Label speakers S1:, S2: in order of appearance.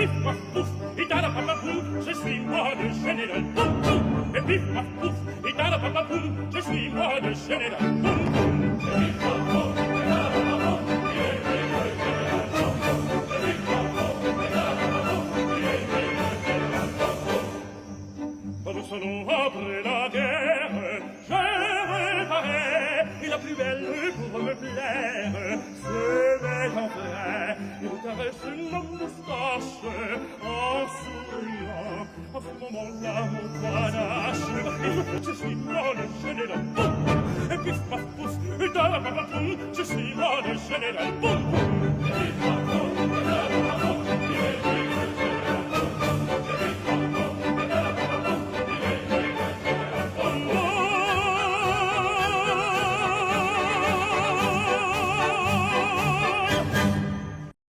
S1: pif paf pouf, et tada papa poum, je suis moi le général. Boum boum, et pif paf pouf, et tada papa poum, je suis moi le général. Boum boum, et pif paf pouf, et tada papa poum, il est le général. Boum boum, et pif paf pouf, et tada papa poum, il est le général. Boum boum. Nous serons après la guerre, je réparais, et la plus belle pour me plaire, se met en vrai, et vous caresse ma moustache, en souriant, à ce moment-là mon panache, et je suis moi le général, boum boum, et pif paf pouf, et dans la papapoum, je suis moi le général, boum boum, et pif paf pouf.